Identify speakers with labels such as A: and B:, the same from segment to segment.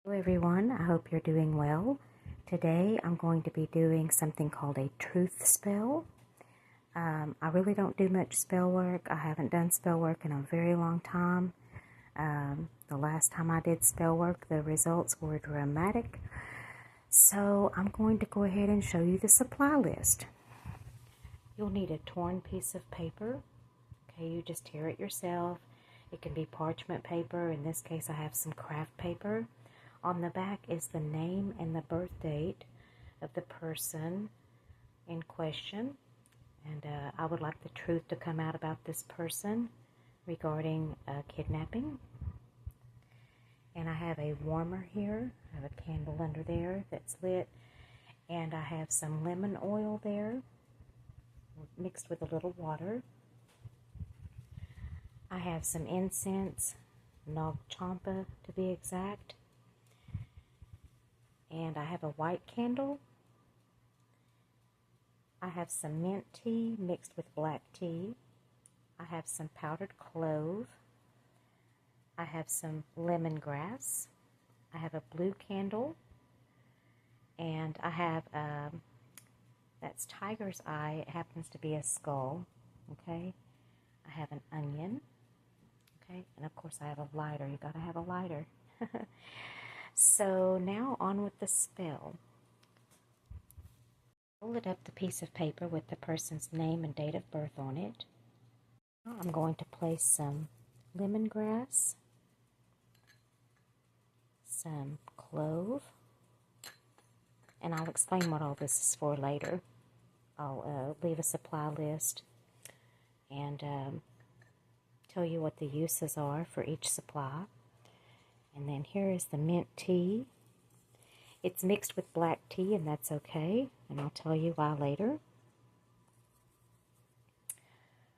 A: Hello everyone, I hope you're doing well. Today I'm going to be doing something called a truth spell. I really don't do much spell work. I haven't done spell work in a very long time. The last time I did spell work, the results were dramatic. So I'm going to go ahead and show you the supply list. You'll need a torn piece of paper. Okay, you just tear it yourself. It can be parchment paper. In this case, I have some craft paper. On the back is the name and the birth date of the person in question. And I would like the truth to come out about this person regarding kidnapping. And I have a warmer here. I have a candle under there that's lit. And I have some lemon oil there mixed with a little water. I have some incense, Nag Champa to be exact. And I have a white candle. I have some mint tea mixed with black tea. I have some powdered clove. I have some lemongrass. I have a blue candle. And I have, that's tiger's eye. It happens to be a skull. Okay. I have an onion. Okay. And of course I have a lighter. You gotta have a lighter. So now on with the spell. Fold up the piece of paper with the person's name and date of birth on it. I'm going to place some lemongrass, some clove, and I'll explain what all this is for later. I'll leave a supply list and tell you what the uses are for each supply. And then here is the mint tea. It's mixed with black tea, and that's okay. And I'll tell you why later.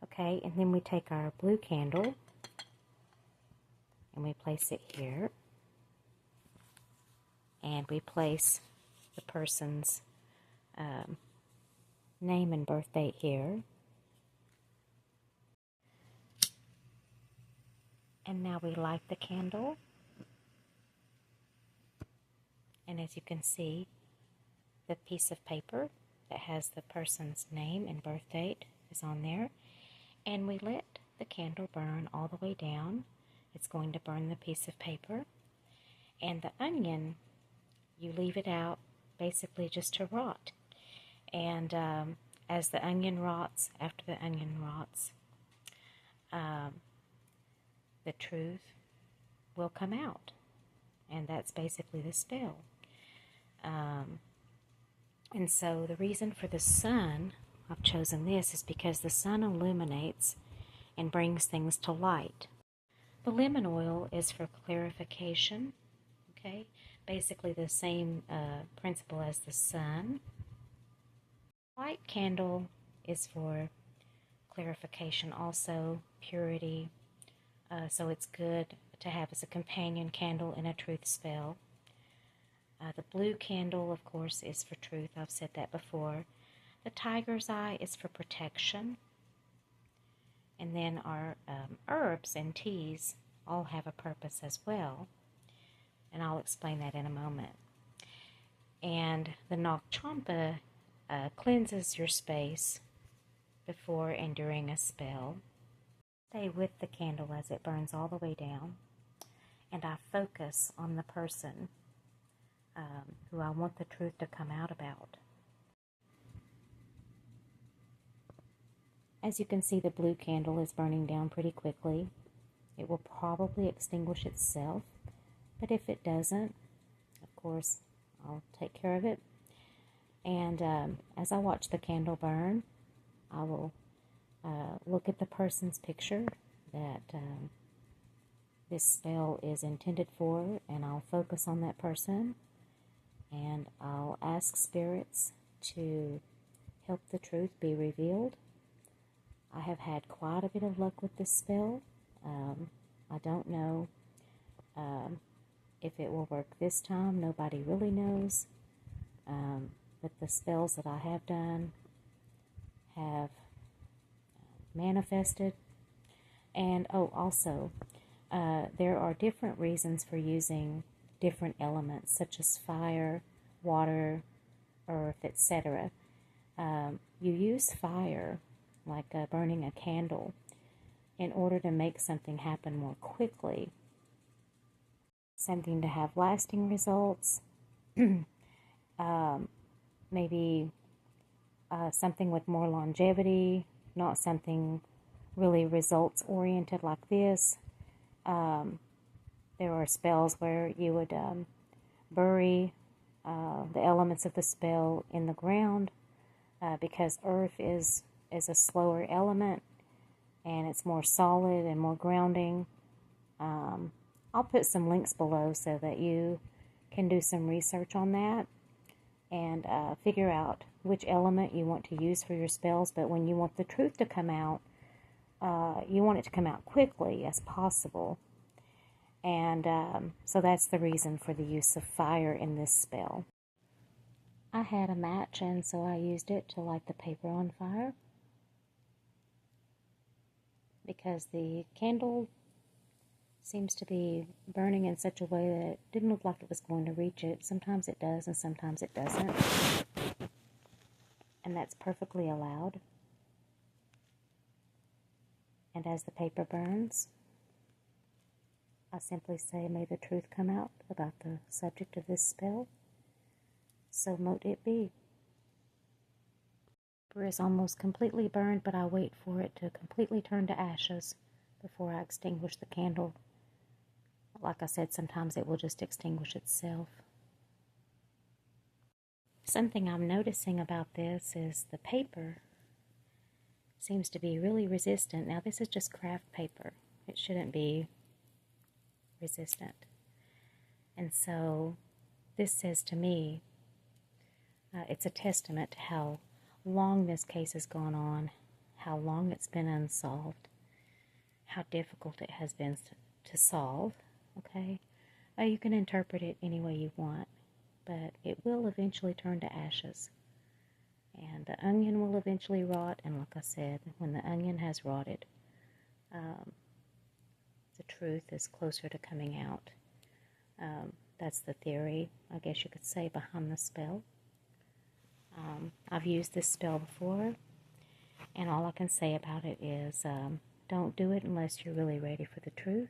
A: Okay, and then we take our blue candle and we place it here. And we place the person's name and birth date here. And now we light the candle. And as you can see, the piece of paper that has the person's name and birth date is on there. And we let the candle burn all the way down. It's going to burn the piece of paper. And the onion, you leave it out basically just to rot. And as the onion rots, after the onion rots, the truth will come out. And that's basically the spell. And so the reason for the sun, I've chosen this, is because the sun illuminates and brings things to light. The lemon oil is for clarification, okay? Basically the same principle as the sun. White candle is for clarification, also purity. So it's good to have as a companion candle in a truth spell. The blue candle, of course, is for truth. I've said that before. The tiger's eye is for protection. And then our herbs and teas all have a purpose as well. And I'll explain that in a moment. And the Nag Champa cleanses your space before and during a spell. Stay with the candle as it burns all the way down. And I focus on the person who I want the truth to come out about. As you can see, the blue candle is burning down pretty quickly. It will probably extinguish itself, but if it doesn't, of course, I'll take care of it. And as I watch the candle burn, I will look at the person's picture that this spell is intended for, and I'll focus on that person. And I'll ask spirits to help the truth be revealed. I have had quite a bit of luck with this spell. I don't know if it will work this time. Nobody really knows. But the spells that I have done have manifested. And also, there are different reasons for using different elements such as fire, water, earth, etc. You use fire, like burning a candle, in order to make something happen more quickly, something to have lasting results, maybe something with more longevity, not something really results oriented like this. There are spells where you would bury the elements of the spell in the ground because earth is a slower element and it's more solid and more grounding. I'll put some links below so that you can do some research on that and figure out which element you want to use for your spells. But when you want the truth to come out, you want it to come out quickly as possible. And so that's the reason for the use of fire in this spell. I had a match, and so I used it to light the paper on fire, because the candle seems to be burning in such a way that it didn't look like it was going to reach it. Sometimes it does and sometimes it doesn't. And that's perfectly allowed. And as the paper burns, I simply say, may the truth come out about the subject of this spell. So mote it be. The paper is almost completely burned, but I wait for it to completely turn to ashes before I extinguish the candle. Like I said, sometimes it will just extinguish itself. Something I'm noticing about this is the paper seems to be really resistant. Now, this is just craft paper. It shouldn't be resistant. And so this says to me, it's a testament to how long this case has gone on, how long it's been unsolved, how difficult it has been to solve, okay? You can interpret it any way you want, but it will eventually turn to ashes. And the onion will eventually rot, and like I said, when the onion has rotted, the truth is closer to coming out. That's the theory, I guess you could say, behind the spell. I've used this spell before, and all I can say about it is don't do it unless you're really ready for the truth.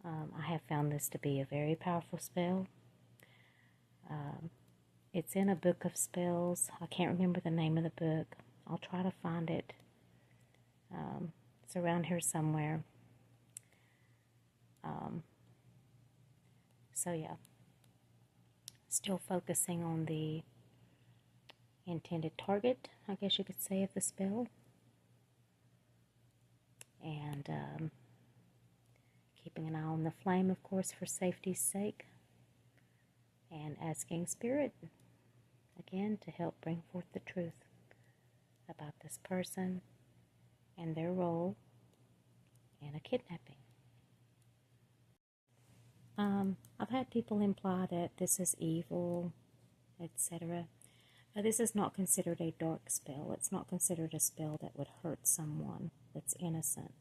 A: I have found this to be a very powerful spell. It's in a book of spells. I can't remember the name of the book. I'll try to find it. It's around here somewhere. So yeah, still focusing on the intended target, I guess you could say, of the spell. And keeping an eye on the flame, of course, for safety's sake. And asking Spirit, again, to help bring forth the truth about this person and their role in a kidnapping. I've had people imply that this is evil, etc. This is not considered a dark spell. It's not considered a spell that would hurt someone that's innocent.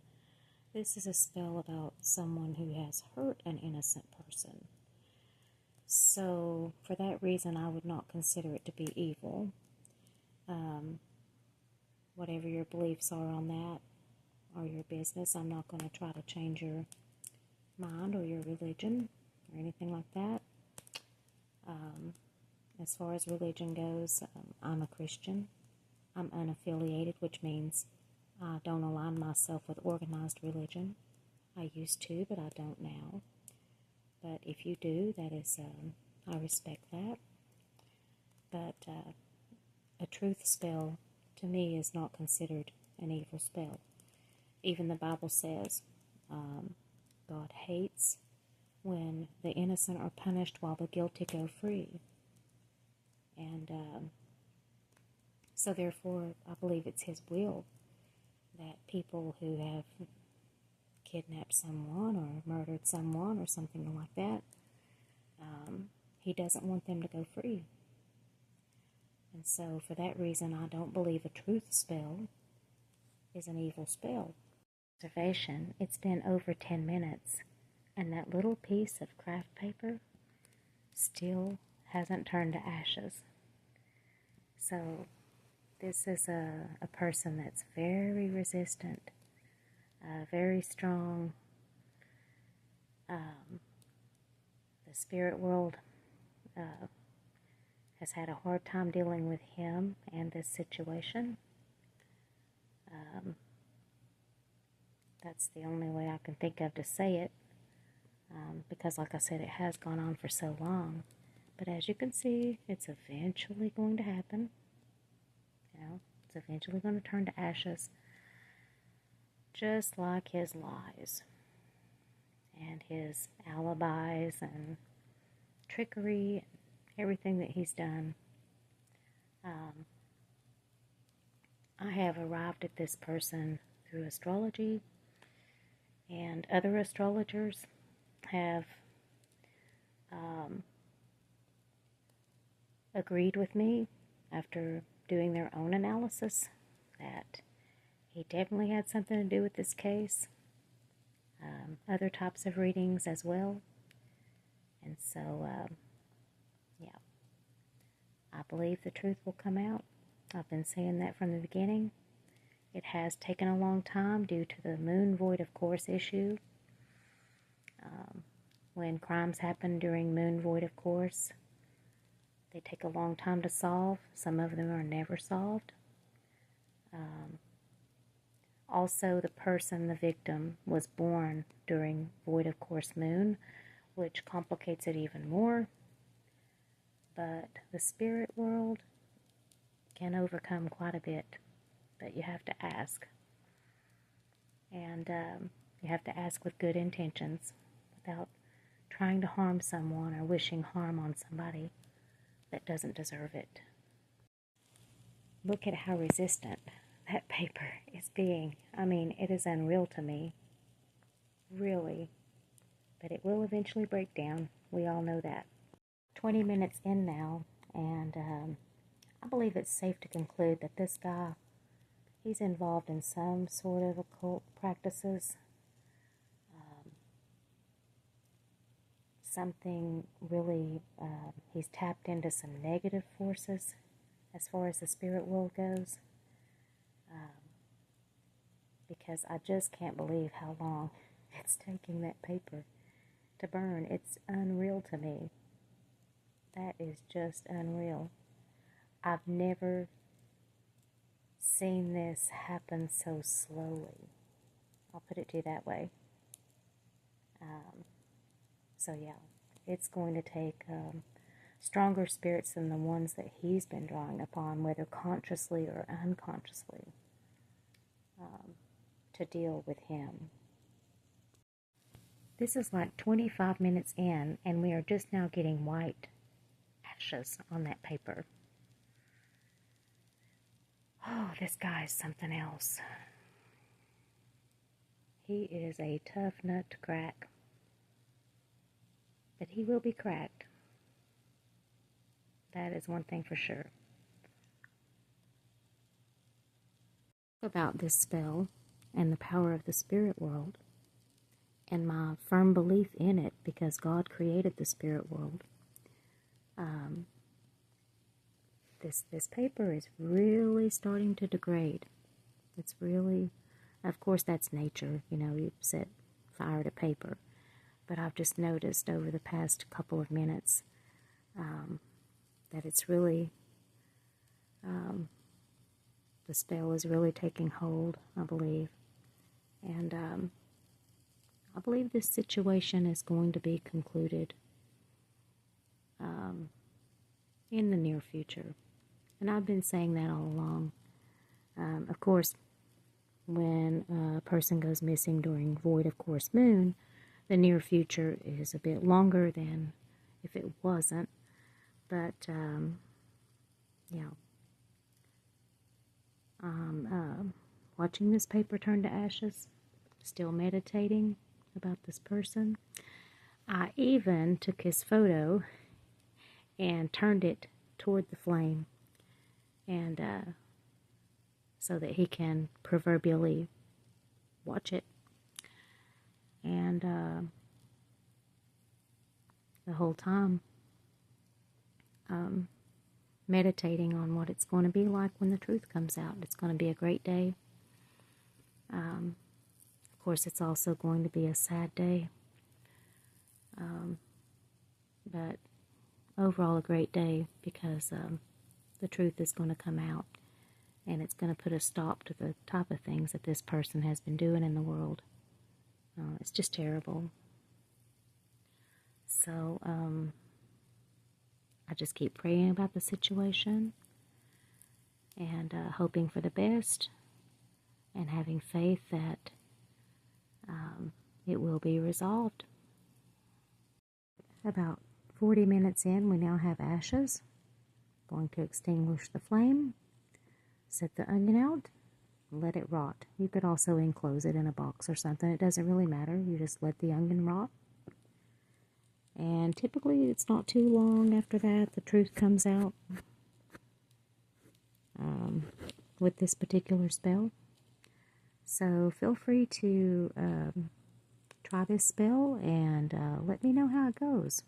A: This is a spell about someone who has hurt an innocent person. So, for that reason, I would not consider it to be evil. Whatever your beliefs are on that are your business. I'm not going to try to change your mind or your religion or anything like that. As far as religion goes, I'm a Christian. I'm unaffiliated, which means I don't align myself with organized religion. I used to, but I don't now. But if you do, that is, I respect that. But a truth spell, to me, is not considered an evil spell. Even the Bible says God hates when the innocent are punished while the guilty go free. And so therefore, I believe it's His will that people who have kidnapped someone or murdered someone or something like that, He doesn't want them to go free. And so for that reason, I don't believe a truth spell is an evil spell. Observation, it's been over 10 minutes. And that little piece of craft paper still hasn't turned to ashes. So this is a person that's very resistant, very strong. The spirit world has had a hard time dealing with him and this situation. That's the only way I can think of to say it, because like I said, it has gone on for so long. But as you can see, it's eventually going to happen. It's eventually going to turn to ashes, just like his lies and his alibis and trickery and everything that he's done. I have arrived at this person through astrology, and other astrologers have agreed with me after doing their own analysis that he definitely had something to do with this case. Other types of readings as well. And so, yeah, I believe the truth will come out. I've been saying that from the beginning. It has taken a long time due to the moon void of course issue. When crimes happen during moon void of course, they take a long time to solve. Some of them are never solved. Also, the person, the victim, was born during void of course moon, which complicates it even more. But the spirit world can overcome quite a bit, but you have to ask. And you have to ask with good intentions, without trying to harm someone or wishing harm on somebody that doesn't deserve it. Look at how resistant that paper is being. I mean, it is unreal to me. Really. But it will eventually break down. We all know that. 20 minutes in now, and I believe it's safe to conclude that this guy, he's involved in some sort of occult practices. Something really, he's tapped into some negative forces as far as the spirit world goes. Because I just can't believe how long it's taking that paper to burn. It's unreal to me. That is just unreal. I've never seen this happen so slowly. I'll put it to you that way. So yeah, it's going to take stronger spirits than the ones that he's been drawing upon, whether consciously or unconsciously, to deal with him. This is like 25 minutes in, and we are just now getting white ashes on that paper. Oh, this guy is something else. He is a tough nut to crack. But he will be cracked. That is one thing for sure. About this spell and the power of the spirit world, and my firm belief in it, because God created the spirit world. This paper is really starting to degrade. It's really, of course, that's nature. You set fire to paper. But I've just noticed over the past couple of minutes that it's really, the spell is really taking hold, I believe. And I believe this situation is going to be concluded in the near future. And I've been saying that all along. Of course, when a person goes missing during void of course moon, the near future is a bit longer than if it wasn't. But, yeah. Watching this paper turn to ashes, still meditating about this person. I even took his photo and turned it toward the flame, and so that he can proverbially watch it. And the whole time, meditating on what it's going to be like when the truth comes out. It's going to be a great day. Of course, it's also going to be a sad day. But overall, a great day, because the truth is going to come out, and it's going to put a stop to the type of things that this person has been doing in the world. It's just terrible. So I just keep praying about the situation, and hoping for the best, and having faith that it will be resolved. About 40 minutes in, we now have ashes. Going to extinguish the flame, set the onion out, let it rot. You could also enclose it in a box or something. It doesn't really matter. You just let the onion rot. And typically it's not too long after that the truth comes out with this particular spell. So feel free to try this spell and let me know how it goes.